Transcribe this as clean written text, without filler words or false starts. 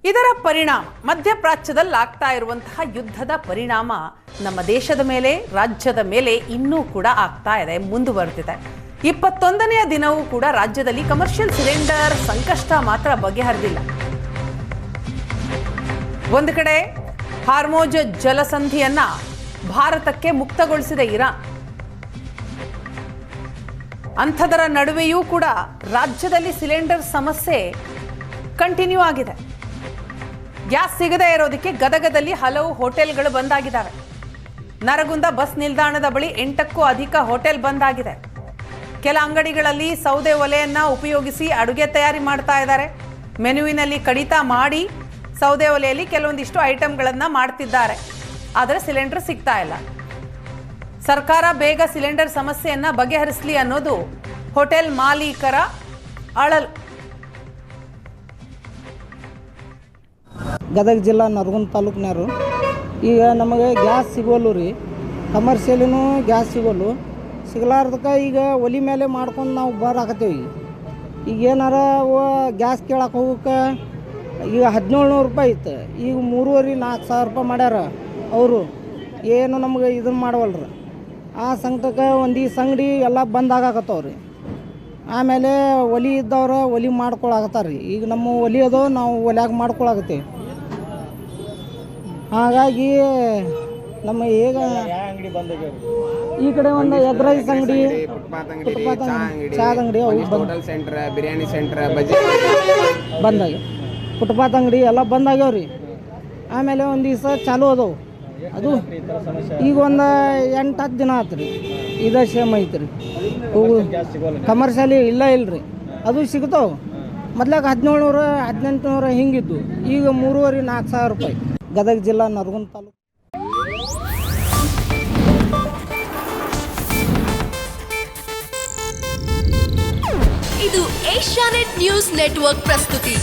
ಇದರ ಪರಿಣಾಮ ಮಧ್ಯಪ್ರಾಚ್ಯದಲ್ಲಿ ಆಗ್ತಾ ಇರುವಂತಹ ಯುದ್ಧದ ಪರಿಣಾಮ ನಮ್ಮ ದೇಶದ ಮೇಲೆ, ರಾಜ್ಯದ ಮೇಲೆ ಇನ್ನೂ ಕೂಡ ಆಗ್ತಾ ಇದೆ, ಮುಂದುವರೆದಿದೆ. 21ನೇ ದಿನವೂ ಕೂಡ ರಾಜ್ಯದಲ್ಲಿ ಕಮರ್ಷಿಯಲ್ ಸಿಲಿಂಡರ್ ಸಂಕಷ್ಟ ಮಾತ್ರ ಬಗೆಹರಿದಿಲ್ಲ. ಒಂದು ಕಡೆ ಹಾರ್ಮೋಜ್ ಜಲಸಂಧಿಯನ್ನ ಭಾರತಕ್ಕೆ ಮುಕ್ತಗೊಳಿಸಿದೆ ಇರಾನ್. ಅಂಥದರ ನಡುವೆಯೂ ಕೂಡ ರಾಜ್ಯದಲ್ಲಿ ಸಿಲಿಂಡರ್ ಸಮಸ್ಯೆ ಕಂಟಿನ್ಯೂ ಆಗಿದೆ. ಗ್ಯಾಸ್ ಸಿಗದೇ ಇರೋದಕ್ಕೆ ಗದಗದಲ್ಲಿ ಹಲವು ಹೋಟೆಲ್ಗಳು ಬಂದಾಗಿದ್ದಾವೆ. ನರಗುಂದ ಬಸ್ ನಿಲ್ದಾಣದ ಬಳಿ 8ಕ್ಕೂ ಅಧಿಕ ಹೋಟೆಲ್ ಬಂದಾಗಿದೆ. ಕೆಲ ಅಂಗಡಿಗಳಲ್ಲಿ ಸೌದೆ ಒಲೆಯನ್ನು ಉಪಯೋಗಿಸಿ ಅಡುಗೆ ತಯಾರಿ ಮಾಡ್ತಾ ಇದ್ದಾರೆ. ಮೆನುವಿನಲ್ಲಿ ಕಡಿತ ಮಾಡಿ ಸೌದೆ ಒಲೆಯಲ್ಲಿ ಕೆಲವೊಂದಿಷ್ಟು ಐಟಮ್ಗಳನ್ನು ಮಾಡ್ತಿದ್ದಾರೆ. ಆದರೆ ಸಿಲಿಂಡರ್ ಸಿಗ್ತಾ ಇಲ್ಲ. ಸರ್ಕಾರ ಬೇಗ ಸಿಲಿಂಡರ್ ಸಮಸ್ಯೆಯನ್ನು ಬಗೆಹರಿಸಲಿ ಅನ್ನೋದು ಹೋಟೆಲ್ ಮಾಲೀಕರ ಅಳಲು. ಗದಗ ಜಿಲ್ಲಾ ನರಗುಂದ ತಾಲೂಕಿನವರು ಈಗ ನಮಗೆ ಗ್ಯಾಸ್ ಸಿಗೋಲ್ಲು ರೀ. ಕಮರ್ಷಿಯಲಿನೂ ಗ್ಯಾಸ್ ಸಿಗಲಾರ್ದಕ್ಕೆ ಈಗ ಒಲಿ ಮೇಲೆ ಮಾಡ್ಕೊಂಡು ನಾವು ಬರಾಕತ್ತೀವಿ. ಈಗ ಏನಾರ ಗ್ಯಾಸ್ ಕೇಳಕ್ಕೆ ಹೋಗೋಕೆ ಈಗ 1700 ರೂಪಾಯಿ ಇತ್ತು, ಈಗ 3,500-4,000 ರೂಪಾಯಿ ಮಾಡ್ಯಾರ ಅವರು. ಏನು ನಮಗೆ ಇದನ್ನು ಮಾಡವಲ್ರಿ. ಆ ಸಂಕಟಕ್ಕೆ ಒಂದೀಸ್ ಅಂಗಡಿ ಎಲ್ಲ ಬಂದಾಗತ್ತವ್ರಿ. ಆಮೇಲೆ ಒಲಿ ಇದ್ದವ್ರು ಒಲಿ ಮಾಡ್ಕೊಳಕತ್ತಾರೆ ರೀ. ಈಗ ನಮ್ಮ ಒಲಿ ಅದು, ನಾವು ಒಲ್ಯಾಗ ಮಾಡ್ಕೊಳಕತ್ತೀವಿ. ಹಾಗಾಗಿ ನಮ್ಮ ಈಗ ಈ ಕಡೆ ಒಂದು ಎಗ್ ರೈಸ್ ಅಂಗಡಿ, ಚಾದ ಅಂಗಡಿ ಬಿರಿಯಾನಿ ಸೆಂಟರ್ ಬಂದಾಗ, ಫುಟ್ಪಾತ್ ಅಂಗಡಿ ಎಲ್ಲ ಬಂದಾಗ್ಯಾವ್ರಿ. ಆಮೇಲೆ ಒಂದು ದಿವಸ ಚಾಲು ಅದಾವು. ಅದು ಈಗ ಒಂದು 8-10 ದಿನ ಆಯ್ತು ರೀ. ಇದೇ ಸೇಮ್ ಐತೆ ರೀ. ಕಮರ್ಷಿಯಲಿ ಇಲ್ರಿ. ಅದು ಸಿಗ್ತಾವೆ. ಮೊದ್ಲಾಗ 1700-1800 ಹಿಂಗಿದ್ದು, ಈಗ 3,500-4,000 ರೂಪಾಯಿ. ಗದಗ ಜಿಲ್ಲಾ ನರಗುಂದ ತಾಲೂಕು. ಇದು ಏಷ್ಯಾನೆಟ್ ನ್ಯೂಸ್ ನೆಟ್ವರ್ಕ್ ಪ್ರಸ್ತುತಿ.